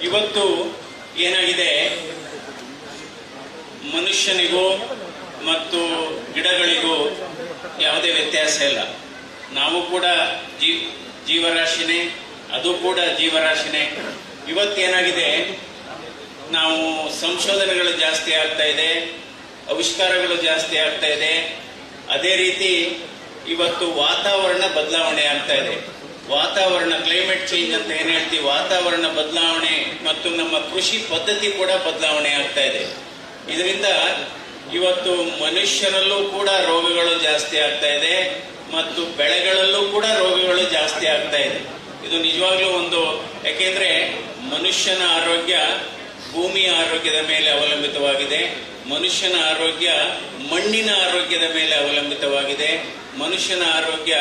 ಇವತ್ತು ಏನಾಗಿದೆ, ಮನುಷ್ಯನಿಗೂ ಮತ್ತು ಗಿಡಗಳಿಗೂ ಯಾವುದೇ ವ್ಯತ್ಯಾಸ ಇಲ್ಲ. ನಾವು ಕೂಡ ಜೀವರಾಶಿನೇ, ಅದು ಕೂಡ ಜೀವರಾಶಿನೇ. ಇವತ್ತೇನಾಗಿದೆ, ನಾವು ಸಂಶೋಧನೆಗಳು ಜಾಸ್ತಿ ಆಗ್ತಾ ಇದೆ, ಆವಿಷ್ಕಾರಗಳು ಜಾಸ್ತಿ ಆಗ್ತಾ ಇದೆ. ಅದೇ ರೀತಿ ಇವತ್ತು ವಾತಾವರಣ ಬದಲಾವಣೆ ಆಗ್ತಾ ಇದೆ. ವಾತಾವರಣ, ಕ್ಲೈಮೇಟ್ ಚೇಂಜ್ ಅಂತ ಏನ್ ಹೇಳ್ತೀವಿ, ವಾತಾವರಣ ಬದಲಾವಣೆ ಮತ್ತು ನಮ್ಮ ಕೃಷಿ ಪದ್ಧತಿ ಕೂಡ ಬದಲಾವಣೆ ಆಗ್ತಾ ಇದೆ. ಇದರಿಂದ ಇವತ್ತು ಮನುಷ್ಯರಲ್ಲೂ ಕೂಡ ರೋಗಗಳು ಜಾಸ್ತಿ ಆಗ್ತಾ ಇದೆ ಮತ್ತು ಬೆಳೆಗಳಲ್ಲೂ ಕೂಡ ರೋಗಗಳು ಜಾಸ್ತಿ ಆಗ್ತಾ ಇದೆ. ಇದು ನಿಜವಾಗ್ಲೂ ಒಂದು, ಯಾಕೆಂದ್ರೆ ಮನುಷ್ಯನ ಆರೋಗ್ಯ ಭೂಮಿಯ ಆರೋಗ್ಯದ ಮೇಲೆ ಅವಲಂಬಿತವಾಗಿದೆ, ಮನುಷ್ಯನ ಆರೋಗ್ಯ ಮಣ್ಣಿನ ಆರೋಗ್ಯದ ಮೇಲೆ ಅವಲಂಬಿತವಾಗಿದೆ, ಮನುಷ್ಯನ ಆರೋಗ್ಯ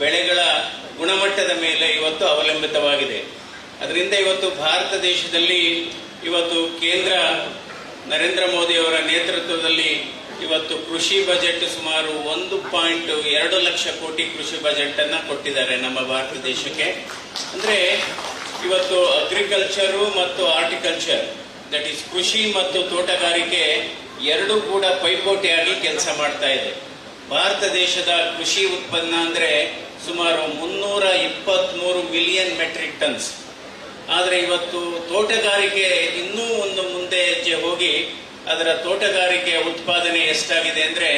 ಬೆಳೆಗಳ ಗುಣಮಟ್ಟದ ಮೇಲೆ ಇವತ್ತು ಅವಲಂಬಿತವಾಗಿದೆ. ಅದರಿಂದ ಇವತ್ತು ಭಾರತ ದೇಶದಲ್ಲಿ ಇವತ್ತು ಕೇಂದ್ರ ನರೇಂದ್ರ ಮೋದಿ ಅವರ ನೇತೃತ್ವದಲ್ಲಿ ಇವತ್ತು ಕೃಷಿ ಬಜೆಟ್ ಸುಮಾರು 1.2 ಲಕ್ಷ ಕೋಟಿ ಕೃಷಿ ಬಜೆಟ್ ಅನ್ನ ಕೊಟ್ಟಿದ್ದಾರೆ ನಮ್ಮ ಭಾರತ ದೇಶಕ್ಕೆ. ಅಂದ್ರೆ ಇವತ್ತು ಅಗ್ರಿಕಲ್ಚರು ಮತ್ತು ಆರ್ಟಿಕಲ್ಚರ್, ದಟ್ ಈಸ್ ಕೃಷಿ ಮತ್ತು ತೋಟಗಾರಿಕೆ ಎರಡೂ ಕೂಡ ಪೈಪೋಟಿಯಾಗಿ ಕೆಲಸ ಮಾಡ್ತಾ ಇದೆ. ಭಾರತ ದೇಶದ ಕೃಷಿ ಉತ್ಪನ್ನ ಅಂದ್ರೆ ಸುಮಾರು 323 ಮಿಲಿಯನ್ ಮೆಟ್ರಿಕ್ ಟನ್ಸ್. ಆದರೆ ಇವತ್ತು ತೋಟಗಾರಿಕೆ ಇನ್ನೂ ಒಂದು ಮುಂದೆ ಹೆಜ್ಜೆ ಹೋಗಿ ಅದರ ತೋಟಗಾರಿಕೆಯ ಉತ್ಪಾದನೆ ಎಷ್ಟಾಗಿದೆ ಅಂದ್ರೆ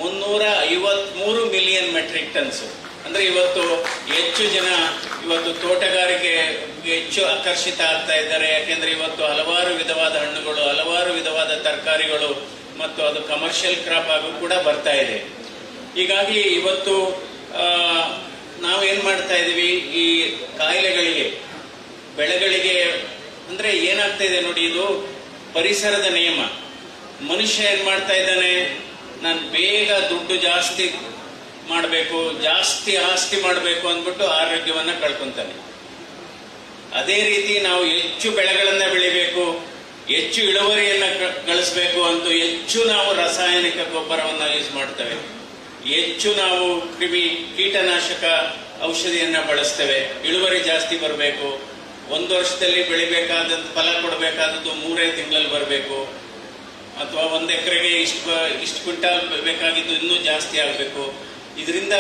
353 ಮಿಲಿಯನ್ ಮೆಟ್ರಿಕ್ ಟನ್ಸ್. ಅಂದ್ರೆ ಇವತ್ತು ಹೆಚ್ಚು ಜನ ಇವತ್ತು ತೋಟಗಾರಿಕೆ ಹೆಚ್ಚು ಆಕರ್ಷಿತ ಆಗ್ತಾ ಇದ್ದಾರೆ. ಯಾಕೆಂದ್ರೆ ಇವತ್ತು ಹಲವಾರು ವಿಧವಾದ ಹಣ್ಣುಗಳು, ಹಲವಾರು ವಿಧವಾದ ತರಕಾರಿಗಳು ಮತ್ತು ಅದು ಕಮರ್ಷಿಯಲ್ ಕ್ರಾಪ್ ಆಗೂ ಕೂಡ ಬರ್ತಾ ಇದೆ. ಹೀಗಾಗಿ ಇವತ್ತು ನಾವೇನ್ ಮಾಡ್ತಾ ಇದೀವಿ, ಈ ಕಾಯಿಲೆಗಳಿಗೆ, ಬೆಳೆಗಳಿಗೆ ಅಂದ್ರೆ ಏನಾಗ್ತಾ ಇದೆ ನೋಡಿ, ಇದು ಪರಿಸರದ ನಿಯಮ. ಮನುಷ್ಯ ಏನ್ ಮಾಡ್ತಾ ಇದ್ದಾನೆ, ನಾನು ಬೇಗ ದುಡ್ಡು ಜಾಸ್ತಿ ಮಾಡಬೇಕು, ಜಾಸ್ತಿ ಆಸ್ತಿ ಮಾಡಬೇಕು ಅಂದ್ಬಿಟ್ಟು ಆರೋಗ್ಯವನ್ನ ಕಳ್ಕೊಂತಾನೆ. ಅದೇ ರೀತಿ ನಾವು ಹೆಚ್ಚು ಬೆಳೆಗಳನ್ನ ಬೆಳಿಬೇಕು, ಹೆಚ್ಚು ಇಳುವರಿಯನ್ನ ಗಳಿಸಬೇಕು ಅಂತ ಹೆಚ್ಚು ನಾವು ರಾಸಾಯನಿಕ ಗೊಬ್ಬರವನ್ನ ಯೂಸ್ ಮಾಡ್ತೇವೆ, ಹೆಚ್ಚು ನಾವು ಕೀಟನಾಶಕ ಔಷಧಿಯನ್ನ ಬಳಸ್ತೇವೆ. ಇಳುವರಿ ಜಾಸ್ತಿ ಬರಬೇಕು, ಒಂದು ವರ್ಷದಲ್ಲಿ ಬೆಳಿಬೇಕಾದಂತ ಫಲ ಕೊಡಬೇಕಾದದ್ದು 3 ತಿಂಗಳಲ್ಲಿ ಬರಬೇಕು, ಅಥವಾ 1 ಎಕರೆಗೆ ಇಷ್ಟು ಕ್ವಿಂಟಾಲ್ ಬೇಕಾಗಿದ್ದು ಇನ್ನೂ ಜಾಸ್ತಿ ಆಗಬೇಕು. ಇದರಿಂದ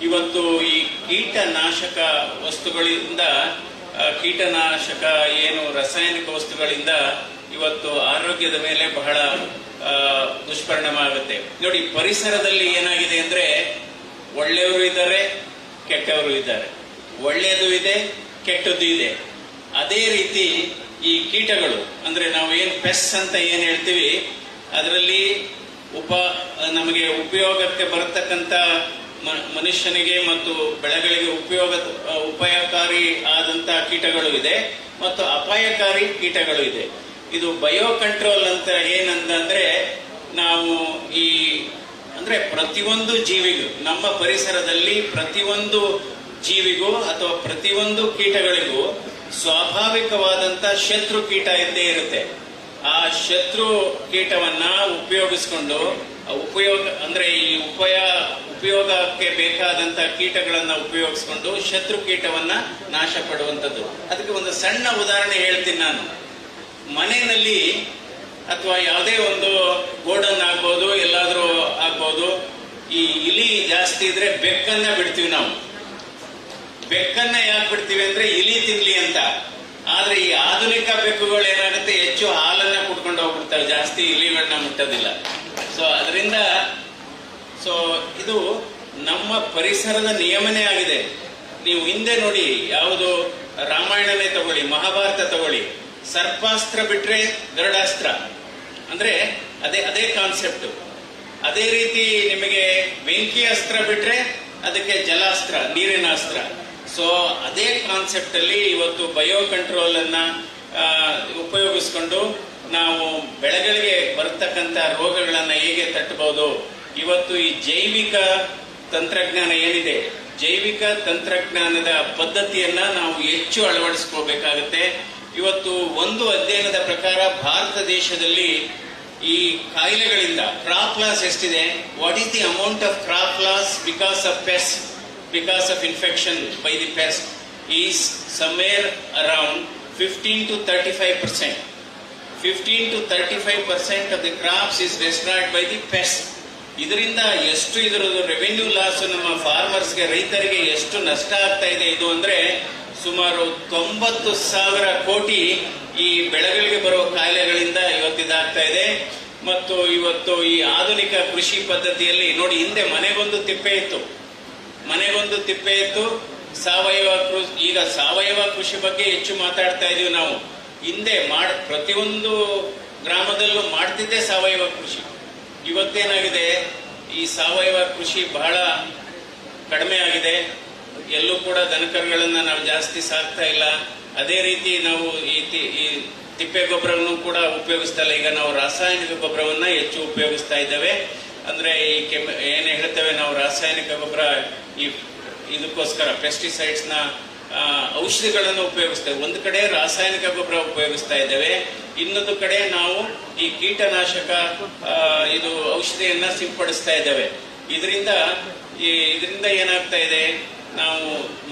ಇವತ್ತು ಈ ಕೀಟನಾಶಕ ವಸ್ತುಗಳಿಂದ, ಕೀಟನಾಶಕ ಏನು ರಾಸಾಯನಿಕ ವಸ್ತುಗಳಿಂದ ಇವತ್ತು ಆರೋಗ್ಯದ ಮೇಲೆ ಬಹಳ ದುಷ್ಪರಿಣಾಮ ಆಗುತ್ತೆ. ನೋಡಿ, ಪರಿಸರದಲ್ಲಿ ಏನಾಗಿದೆ ಅಂದ್ರೆ ಒಳ್ಳೆಯವರು ಇದ್ದಾರೆ, ಕೆಟ್ಟವರು ಇದ್ದಾರೆ, ಒಳ್ಳೆಯದು ಇದೆ, ಕೆಟ್ಟದ್ದು ಇದೆ. ಅದೇ ರೀತಿ ಈ ಕೀಟಗಳು ಅಂದ್ರೆ ನಾವು ಏನ್ ಪೆಸ್ ಅಂತ ಏನ್ ಹೇಳ್ತೀವಿ, ಅದರಲ್ಲಿ ನಮಗೆ ಉಪಯೋಗಕ್ಕೆ ಬರತಕ್ಕಂತ ಮನುಷ್ಯನಿಗೆ ಮತ್ತು ಬೆಳೆಗಳಿಗೆ ಉಪಯೋಗಕಾರಿ ಆದಂತ ಕೀಟಗಳು ಇದೆ ಮತ್ತು ಅಪಾಯಕಾರಿ ಕೀಟಗಳು ಇದೆ. ಇದು ಬಯೋ ಕಂಟ್ರೋಲ್ ಅಂತ ಏನಂದ್ರೆ, ನಾವು ಈ ಅಂದ್ರೆ ಪ್ರತಿಯೊಂದು ಜೀವಿಗೂ, ನಮ್ಮ ಪರಿಸರದಲ್ಲಿ ಪ್ರತಿಯೊಂದು ಜೀವಿಗೂ ಅಥವಾ ಪ್ರತಿಯೊಂದು ಕೀಟಗಳಿಗೂ ಸ್ವಾಭಾವಿಕವಾದಂತ ಶತ್ರು ಕೀಟ ಇದ್ದೇ ಇರುತ್ತೆ. ಆ ಶತ್ರು ಕೀಟವನ್ನ ಉಪಯೋಗಿಸ್ಕೊಂಡು ಅಂದ್ರೆ ಈ ಉಪಯೋಗಕ್ಕೆ ಬೇಕಾದಂತ ಕೀಟಗಳನ್ನ ಉಪಯೋಗಿಸ್ಕೊಂಡು ಶತ್ರು ಕೀಟವನ್ನ ನಾಶ ಪಡುವಂಥದ್ದು. ಅದಕ್ಕೆ ಒಂದು ಸಣ್ಣ ಉದಾಹರಣೆ ಹೇಳ್ತೀನಿ ನಾನು. ಮನೆಯಲ್ಲಿ ಅಥವಾ ಯಾವುದೇ ಒಂದು ಗೋಡನ್ ಆಗ್ಬೋದು, ಎಲ್ಲಾದ್ರೂ ಆಗ್ಬೋದು, ಈ ಇಲಿ ಜಾಸ್ತಿ ಇದ್ರೆ ಬೆಕ್ಕನ್ನ ಬಿಡ್ತೀವಿ ನಾವು. ಬೆಕ್ಕನ್ನ ಯಾಕೆ ಬಿಡ್ತೀವಿ ಅಂದ್ರೆ ಇಲಿ ತಿನ್ಲಿ ಅಂತ. ಆದ್ರೆ ಈ ಆಧುನಿಕ ಬೆಕ್ಕುಗಳು ಏನಾಗುತ್ತೆ, ಹೆಚ್ಚು ಹಾಲನ್ನ ಕುಡ್ಕೊಂಡು ಹೋಗ್ಬಿಡ್ತವೆ, ಜಾಸ್ತಿ ಇಲಿಗಳನ್ನ ಮುಟ್ಟೋದಿಲ್ಲ. ಅದರಿಂದ ಇದು ನಮ್ಮ ಪರಿಸರದ ನಿಯಮನೇ ಆಗಿದೆ. ನೀವು ಹಿಂದೆ ನೋಡಿ, ಯಾವುದು ರಾಮಾಯಣನೇ ತಗೊಳ್ಳಿ, ಮಹಾಭಾರತ ತಗೊಳ್ಳಿ, ಸರ್ಪಾಸ್ತ್ರ ಬಿಟ್ರೆ ಗರುಡಾಸ್ತ್ರ, ಅಂದ್ರೆ ಅದೇ ಕಾನ್ಸೆಪ್ಟ್. ಅದೇ ರೀತಿ ನಿಮಗೆ ಬೆಂಕಿ ಅಸ್ತ್ರ ಬಿಟ್ರೆ ಅದಕ್ಕೆ ಜಲಾಸ್ತ್ರ, ನೀರಿನ ಅಸ್ತ್ರ. ಅದೇ ಕಾನ್ಸೆಪ್ಟ್ ಅಲ್ಲಿ ಇವತ್ತು ಬಯೋ ಕಂಟ್ರೋಲ್ ಅನ್ನ ಉಪಯೋಗಿಸ್ಕೊಂಡು ನಾವು ಬೆಳೆಗಳಿಗೆ ಬರ್ತಕ್ಕಂಥ ರೋಗಗಳನ್ನ ಹೇಗೆ ತಟ್ಟಬಹುದು. ಇವತ್ತು ಈ ಜೈವಿಕ ತಂತ್ರಜ್ಞಾನ ಏನಿದೆ, ಜೈವಿಕ ತಂತ್ರಜ್ಞಾನದ ಪದ್ಧತಿಯನ್ನ ನಾವು ಹೆಚ್ಚು ಅಳವಡಿಸ್ಕೋಬೇಕಾಗುತ್ತೆ. ಇವತ್ತು ಒಂದು ಅಧ್ಯಯನದ ಪ್ರಕಾರ ಭಾರತ ದೇಶದಲ್ಲಿ ಈ ಕಾಯಿಲೆಗಳಿಂದ ಕ್ರಾಪ್ ಲಾಸ್ ಎಷ್ಟಿದೆ, what is the amount of crop loss because of pest, because of infection by the pest is somewhere around 15 to 35%. 15 to 35% of the crops is destroyed by the pest. ಇದರಿಂದ ಎಷ್ಟು ಇದರದ್ದು revenue loss ನಮ್ಮ ಫಾರ್ಮರ್ಸ್ಗೆ, ರೈತರಿಗೆ ಎಷ್ಟು ನಷ್ಟ ಆಗ್ತಾ ಇದೆ ಇದು ಅಂದ್ರೆ ಸುಮಾರು 90,000 ಕೋಟಿ ಈ ಬೆಳೆಗಳಿಗೆ ಬರುವ ಕಾಯಿಲೆಗಳಿಂದ ಇವತ್ತಿದಾಗ್ತಾ ಇದೆ. ಮತ್ತು ಇವತ್ತು ಈ ಆಧುನಿಕ ಕೃಷಿ ಪದ್ಧತಿಯಲ್ಲಿ ನೋಡಿ, ಹಿಂದೆ ಮನೆಗೊಂದು ತಿಪ್ಪೆ ಇತ್ತು, ಸಾವಯವ ಕೃಷಿ. ಈಗ ಸಾವಯವ ಕೃಷಿ ಬಗ್ಗೆ ಹೆಚ್ಚು ಮಾತಾಡ್ತಾ ಇದೀವಿ ನಾವು. ಹಿಂದೆ ಪ್ರತಿಯೊಂದು ಗ್ರಾಮದಲ್ಲೂ ಮಾಡ್ತಿದ್ದೆ ಸಾವಯವ ಕೃಷಿ. ಇವತ್ತೇನಾಗಿದೆ, ಈ ಸಾವಯವ ಕೃಷಿ ಬಹಳ ಕಡಿಮೆ ಆಗಿದೆ. ಎಲ್ಲೂ ಕೂಡ ದನಕರುಗಳನ್ನ ನಾವು ಜಾಸ್ತಿ ಸಾಕ್ತಾ ಇಲ್ಲ. ಅದೇ ರೀತಿ ನಾವು ಈ ತಿಪ್ಪೆ ಗೊಬ್ಬರವನ್ನು ಕೂಡ ಉಪಯೋಗಿಸ್ತಾ ಇಲ್ಲ. ಈಗ ನಾವು ರಾಸಾಯನಿಕ ಗೊಬ್ಬರವನ್ನ ಹೆಚ್ಚು ಉಪಯೋಗಿಸ್ತಾ ಇದ್ದೇವೆ. ಅಂದ್ರೆ ಈ ಏನ್ ಹೇಳ್ತೇವೆ ನಾವು, ರಾಸಾಯನಿಕ ಗೊಬ್ಬರ ಇದಕ್ಕೋಸ್ಕರ ಪೆಸ್ಟಿಸೈಡ್ಸ್ ನ ಔಷಧಿಗಳನ್ನು ಉಪಯೋಗಿಸ್ತೇವೆ. ಒಂದು ಕಡೆ ರಾಸಾಯನಿಕ ಗೊಬ್ಬರ ಉಪಯೋಗಿಸ್ತಾ ಇದ್ದೇವೆ, ಇನ್ನೊಂದು ಕಡೆ ನಾವು ಈ ಕೀಟನಾಶಕ ಇದು ಔಷಧಿಯನ್ನ ಸಿಂಪಡಿಸ್ತಾ ಇದ್ದೇವೆ. ಇದರಿಂದ ಏನಾಗ್ತಾ ಇದೆ, ನಾವು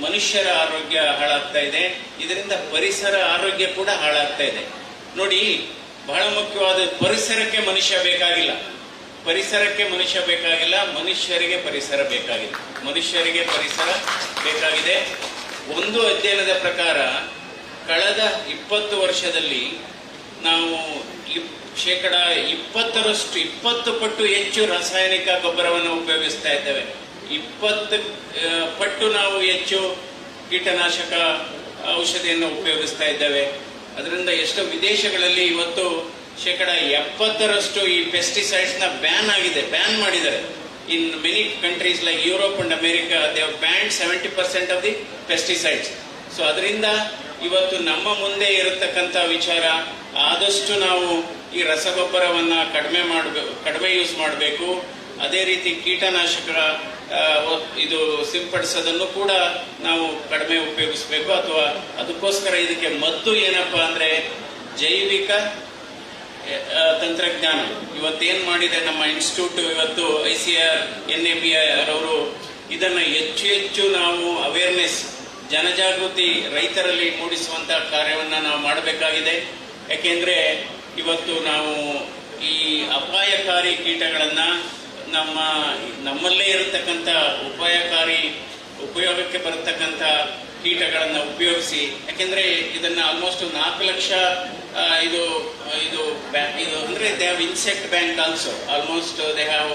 ಮನುಷ್ಯರ ಆರೋಗ್ಯ ಹಾಳಾಗ್ತಾ ಇದೆ, ಇದರಿಂದ ಪರಿಸರ ಆರೋಗ್ಯ ಕೂಡ ಹಾಳಾಗ್ತಾ ಇದೆ. ನೋಡಿ, ಬಹಳ ಮುಖ್ಯವಾದ, ಪರಿಸರಕ್ಕೆ ಮನುಷ್ಯ ಬೇಕಾಗಿಲ್ಲ, ಮನುಷ್ಯರಿಗೆ ಪರಿಸರ ಬೇಕಾಗಿದೆ. ಒಂದು ಅಧ್ಯಯನದ ಪ್ರಕಾರ ಕಳೆದ 20 ವರ್ಷದಲ್ಲಿ ನಾವು 20% ಪಟ್ಟು ಹೆಚ್ಚು ರಾಸಾಯನಿಕ ಗೊಬ್ಬರವನ್ನು ಉಪಯೋಗಿಸ್ತಾ ಇದ್ದೇವೆ. 20 ಪಟ್ಟು ನಾವು ಹೆಚ್ಚು ಕೀಟನಾಶಕ ಔಷಧಿಯನ್ನು ಉಪಯೋಗಿಸ್ತಾ ಇದ್ದೇವೆ. ಅದರಿಂದ ಎಷ್ಟೋ ವಿದೇಶಗಳಲ್ಲಿ ಇವತ್ತು 70% ಈ ಪೆಸ್ಟಿಸೈಡ್ಸ್ ನ ಬ್ಯಾನ್ ಮಾಡಿದ್ದಾರೆ. In many countries like Europe and America, they have banned 70% of the pesticides. So ಅದರಿಂದ ಇವತ್ತು ನಮ್ಮ ಮುಂದೆ ಇರತಕ್ಕಂತ ವಿಚಾರ, ಆದಷ್ಟು ನಾವು ಈ ರಸಗೊಬ್ಬರವನ್ನ ಕಡಿಮೆ ಯೂಸ್ ಮಾಡಬೇಕು. ಅದೇ ರೀತಿ ಕೀಟನಾಶಕ ಇದು ಸಿಂಪಡಿಸೋದನ್ನು ಕೂಡ ನಾವು ಕಡಿಮೆ ಉಪಯೋಗಿಸಬೇಕು. ಅಥವಾ ಅದಕ್ಕೋಸ್ಕರ ಇದಕ್ಕೆ ಮದ್ದು ಏನಪ್ಪಾ ಅಂದ್ರೆ ಜೈವಿಕ ತಂತ್ರಜ್ಞಾನ. ಇವತ್ತೇನ್ ಮಾಡಿದೆ ನಮ್ಮ ಇನ್ಸ್ಟಿಟ್ಯೂಟ್, ಇವತ್ತು ICAR NABR ಅವರು ಇದನ್ನ ಹೆಚ್ಚು ನಾವು ಅವೇರ್ನೆಸ್, ಜನಜಾಗೃತಿ ರೈತರಲ್ಲಿ ಮೂಡಿಸುವಂತಹ ಕಾರ್ಯವನ್ನ ನಾವು ಮಾಡಬೇಕಾಗಿದೆ. ಯಾಕೆಂದ್ರೆ ಇವತ್ತು ನಾವು ಈ ಅಪಾಯಕಾರಿ ಕೀಟಗಳನ್ನ ನಮ್ಮಲ್ಲೇ ಇರತಕ್ಕಂತ ಉಪಯೋಗಕ್ಕೆ ಬರತಕ್ಕಂತ ಕೀಟಗಳನ್ನ ಉಪಯೋಗಿಸಿ, ಯಾಕೆಂದ್ರೆ ಇದನ್ನ ಆಲ್ಮೋಸ್ಟ್ 4 ಲಕ್ಷ ಇದು ಅಂದ್ರೆ they have insect bank also, almost they have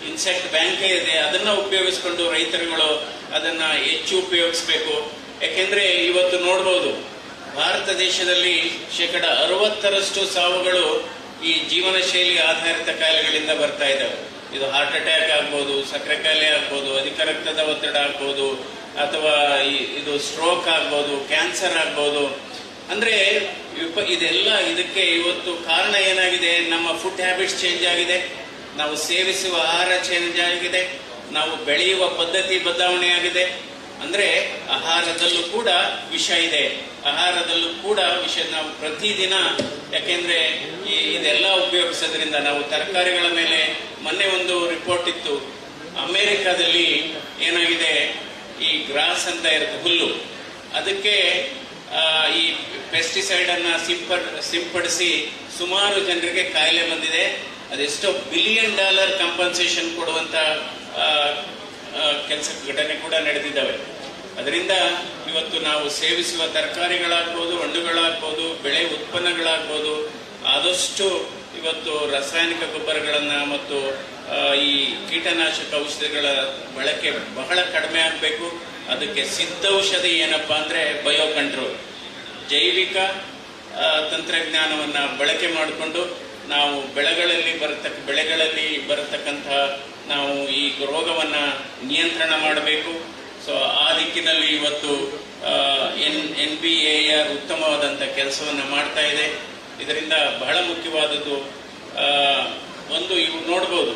insect bank ಇದೆ. ಅದನ್ನ ಉಪಯೋಗಿಸ್ಕೊಂಡು ರೈತರುಗಳು ಅದನ್ನ ಹೆಚ್ಚು ಉಪಯೋಗಿಸ್ಬೇಕು. ಯಾಕೆಂದ್ರೆ ಇವತ್ತು ನೋಡ್ಬೋದು, ಭಾರತ ದೇಶದಲ್ಲಿ 60% ಸಾವುಗಳು ಈ ಜೀವನ ಶೈಲಿ ಆಧಾರಿತ ಕಾಯಿಲೆಗಳಿಂದ ಬರ್ತಾ ಇದ್ದಾವೆ. ಇದು ಹಾರ್ಟ್ ಅಟ್ಯಾಕ್ ಆಗ್ಬೋದು, ಸಕ್ಕರೆ ಕಾಯಿಲೆ ಆಗ್ಬೋದು, ಅಧಿಕ ರಕ್ತದ ಒತ್ತಡ ಆಗ್ಬೋದು, ಅಥವಾ ಇದು ಸ್ಟ್ರೋಕ್ ಆಗ್ಬೋದು, ಕ್ಯಾನ್ಸರ್ ಆಗ್ಬೋದು. ಅಂದ್ರೆ ಇದಕ್ಕೆ ಇವತ್ತು ಕಾರಣ ಏನಾಗಿದೆ, ನಮ್ಮ ಫುಡ್ ಹ್ಯಾಬಿಟ್ಸ್ ಚೇಂಜ್ ಆಗಿದೆ, ನಾವು ಸೇವಿಸುವ ಆಹಾರ ಚೇಂಜ್ ಆಗಿದೆ, ನಾವು ಬೆಳೆಯುವ ಪದ್ಧತಿ ಬದಲಾವಣೆ ಆಗಿದೆ. ಅಂದ್ರೆ ಆಹಾರದಲ್ಲೂ ಕೂಡ ವಿಷ ಇದೆ, ನಾವು ಪ್ರತಿದಿನ, ಯಾಕೆಂದ್ರೆ ಇದೆಲ್ಲ ಉಪಯೋಗಿಸೋದ್ರಿಂದ ನಾವು ತರಕಾರಿಗಳ ಮೇಲೆ, ಮೊನ್ನೆ ಒಂದು ರಿಪೋರ್ಟ್ ಇತ್ತು, ಅಮೆರಿಕಾದಲ್ಲಿ ಏನಾಗಿದೆ, ಈ ಗ್ರಾಸ್ ಅಂತ ಇರುತ್ತೆ ಹುಲ್ಲು, ಅದಕ್ಕೆ ಈ ಪೆಸ್ಟಿಸೈಡ್ ಅನ್ನ ಸಿಂಪಡಿಸಿ ಸುಮಾರು ಜನರಿಗೆ ಕಾಯಿಲೆ ಬಂದಿದೆ. ಅದೆಷ್ಟೋ $1 ಬಿಲಿಯನ್ ಕಂಪನ್ಸೇಷನ್ ಕೊಡುವಂತ ಘಟನೆ ಕೂಡ ನಡೆದಿದ್ದಾವೆ. ಅದರಿಂದ ಇವತ್ತು ನಾವು ಸೇವಿಸುವ ತರಕಾರಿಗಳಾಗ್ಬೋದು, ಹಣ್ಣುಗಳಾಗ್ಬೋದು, ಬೆಳೆ ಉತ್ಪನ್ನಗಳಾಗ್ಬೋದು, ಆದಷ್ಟು ಇವತ್ತು ರಾಸಾಯನಿಕ ಗೊಬ್ಬರಗಳನ್ನ ಮತ್ತು ಈ ಕೀಟನಾಶಕ ಔಷಧಿಗಳ ಬಳಕೆ ಬಹಳ ಕಡಿಮೆ ಆಗಬೇಕು. ಅದಕ್ಕೆ ಸಿದ್ಧೌಷಧಿ ಏನಪ್ಪಾ ಅಂದ್ರೆ ಬಯೋ ಕಂಟ್ರೋಲ್, ಜೈವಿಕ ತಂತ್ರಜ್ಞಾನವನ್ನ ಬಳಕೆ ಮಾಡಿಕೊಂಡು ನಾವು ಬೆಳೆಗಳಲ್ಲಿ ಬರತಕ್ಕಂಥ ನಾವು ಈ ರೋಗವನ್ನ ನಿಯಂತ್ರಣ ಮಾಡಬೇಕು. ಸೊ ಆ ದಿಕ್ಕಿನಲ್ಲಿ ಇವತ್ತು NBAR ಉತ್ತಮವಾದಂಥ ಕೆಲಸವನ್ನ ಮಾಡ್ತಾ ಇದೆ. ಇದರಿಂದ ಬಹಳ ಮುಖ್ಯವಾದದ್ದು ಇವು ನೋಡ್ಬೋದು,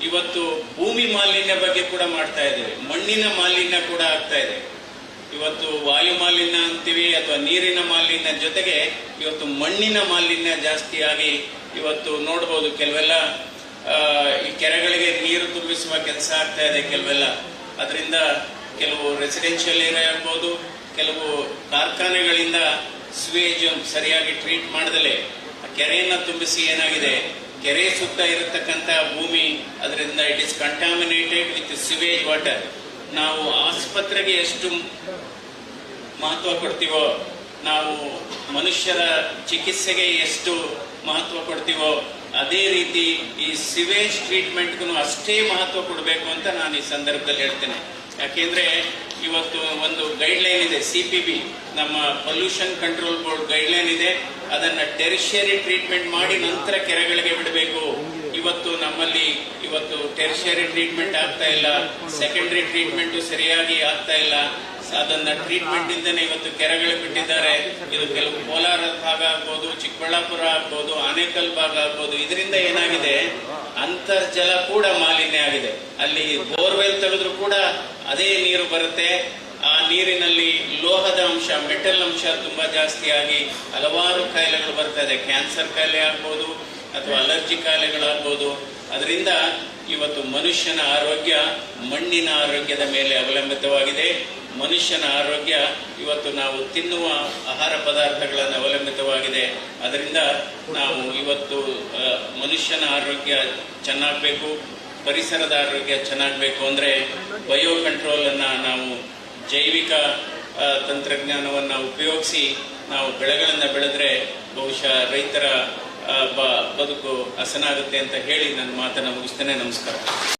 ಇವತ್ತು ಭೂಮಿ ಮಾಲಿನ್ಯ ಬಗ್ಗೆ ಕೂಡ ಮಾಡ್ತಾ ಇದ್ದೇವೆ, ಮಣ್ಣಿನ ಮಾಲಿನ್ಯ ಕೂಡ ಆಗ್ತಾ ಇದೆ. ಇವತ್ತು ವಾಯು ಮಾಲಿನ್ಯ ಅಂತೀವಿ ಅಥವಾ ನೀರಿನ ಮಾಲಿನ್ಯ ಜೊತೆಗೆ ಇವತ್ತು ಮಣ್ಣಿನ ಮಾಲಿನ್ಯ ಜಾಸ್ತಿ ಆಗಿ ಇವತ್ತು ನೋಡ್ಬೋದು ಕೆಲವೆಲ್ಲ ಈ ಕೆರೆಗಳಿಗೆ ನೀರು ತುಂಬಿಸುವ ಕೆಲಸ ಆಗ್ತಾ ಇದೆ ಕೆಲವೆಲ್ಲ. ಅದರಿಂದ ಕೆಲವು ರೆಸಿಡೆನ್ಷಿಯಲ್ ಏರಿಯಾ ಆಗ್ಬೋದು ಕೆಲವು ಕಾರ್ಖಾನೆಗಳಿಂದ ಸ್ವೇಜ್ ಸರಿಯಾಗಿ ಟ್ರೀಟ್ ಮಾಡದಲೆ ಕೆರೆಯನ್ನ ತುಂಬಿಸಿ ಏನಾಗಿದೆ, ಕೆರೆ ಸುತ್ತ ಇರತಕ್ಕಂತ ಭೂಮಿ ಅದರಿಂದ it is contaminated with sewage water. ನಾವು ಆಸ್ಪತ್ರೆಗೆ ಎಷ್ಟು ಮಹತ್ವ ಕೊಡ್ತೀವೋ, ನಾವು ಮನುಷ್ಯರ ಚಿಕಿತ್ಸೆಗೆ ಎಷ್ಟು ಮಹತ್ವ ಕೊಡ್ತೀವೋ, ಅದೇ ರೀತಿ ಈ ಸಿವೇಜ್ ಟ್ರೀಟ್ಮೆಂಟ್ಗೂ ಅಷ್ಟೇ ಮಹತ್ವ ಕೊಡಬೇಕು ಅಂತ ನಾನು ಈ ಸಂದರ್ಭದಲ್ಲಿ ಹೇಳ್ತೇನೆ. ಯಾಕೆಂದ್ರೆ ಇವತ್ತು ಒಂದು ಗೈಡ್ಲೈನ್ ಇದೆ, CPB, ನಮ್ಮ ಪೊಲ್ಯೂಷನ್ ಕಂಟ್ರೋಲ್ ಬೋರ್ಡ್ ಗೈಡ್ಲೈನ್ ಇದೆ. ಅದನ್ನ ಟೆರಿಷಿಯರಿ ಟ್ರೀಟ್ಮೆಂಟ್ ಮಾಡಿ ನಂತರ ಕೆರೆಗಳಿಗೆ ಬಿಡಬೇಕು. ಇವತ್ತು ನಮ್ಮಲ್ಲಿ ಟೆರಿಷಿಯರಿ ಟ್ರೀಟ್ಮೆಂಟ್ ಆಗ್ತಾ ಇಲ್ಲ, ಸೆಕೆಂಡರಿ ಟ್ರೀಟ್ಮೆಂಟ್ ಸರಿಯಾಗಿ ಆಗ್ತಾ ಇಲ್ಲ. ಅದನ್ನ ಟ್ರೀಟ್ಮೆಂಟ್ ಇಂದನೇ ಇವತ್ತು ಕೆರೆಗಳಿಗೆ ಬಿಟ್ಟಿದ್ದಾರೆ. ಇದು ಕೆಲವು ಕೋಲಾರ ಭಾಗ ಆಗ್ಬೋದು, ಚಿಕ್ಕಬಳ್ಳಾಪುರ ಆಗ್ಬೋದು, ಆನೇಕಲ್ ಭಾಗ ಆಗ್ಬೋದು. ಇದರಿಂದ ಏನಾಗಿದೆ, ಅಂತರ್ಜಲ ಕೂಡ ಮಾಲಿನ್ಯ ಆಗಿದೆ. ಅಲ್ಲಿ ಬೋರ್ವೆಲ್ ತೆಗೆದ್ರು ಕೂಡ ಅದೇ ನೀರು ಬರುತ್ತೆ. ಆ ನೀರಿನಲ್ಲಿ ಲೋಹದ ಅಂಶ, ಮೆಟಲ್ ಅಂಶ ತುಂಬಾ ಜಾಸ್ತಿ ಆಗಿ ಹಲವಾರು ಕಾಯಿಲೆಗಳು ಬರ್ತಾ ಇದೆ. ಕ್ಯಾನ್ಸರ್ ಕಾಯಿಲೆ ಆಗ್ಬೋದು ಅಥವಾ ಅಲರ್ಜಿ ಕಾಯಿಲೆಗಳಾಗ್ಬೋದು. ಅದರಿಂದ ಇವತ್ತು ಮನುಷ್ಯನ ಆರೋಗ್ಯ ಮಣ್ಣಿನ ಆರೋಗ್ಯದ ಮೇಲೆ ಅವಲಂಬಿತವಾಗಿದೆ. ಮನುಷ್ಯನ ಆರೋಗ್ಯ ಇವತ್ತು ನಾವು ತಿನ್ನುವ ಆಹಾರ ಪದಾರ್ಥಗಳನ್ನು ಅವಲಂಬಿತವಾಗಿದೆ. ಅದರಿಂದ ನಾವು ಇವತ್ತು ಮನುಷ್ಯನ ಆರೋಗ್ಯ ಚೆನ್ನಾಗಬೇಕು, ಪರಿಸರದ ಆರೋಗ್ಯ ಚೆನ್ನಾಗಬೇಕು ಅಂದ್ರೆ ಬಯೋ ಕಂಟ್ರೋಲ್ ಅನ್ನ ನಾವು ಜೈವಿಕ ತಂತ್ರಜ್ಞಾನವನ್ನು ಉಪಯೋಗಿಸಿ ನಾವು ಬೆಳೆಗಳನ್ನು ಬೆಳೆದ್ರೆ ಬಹುಶಃ ರೈತರ ಬದುಕು ಹಸನಾಗುತ್ತೆ ಅಂತ ಹೇಳಿ ನನ್ನ ಮಾತನ್ನು ಮುಗಿಸ್ತೇನೆ. ನಮಸ್ಕಾರ.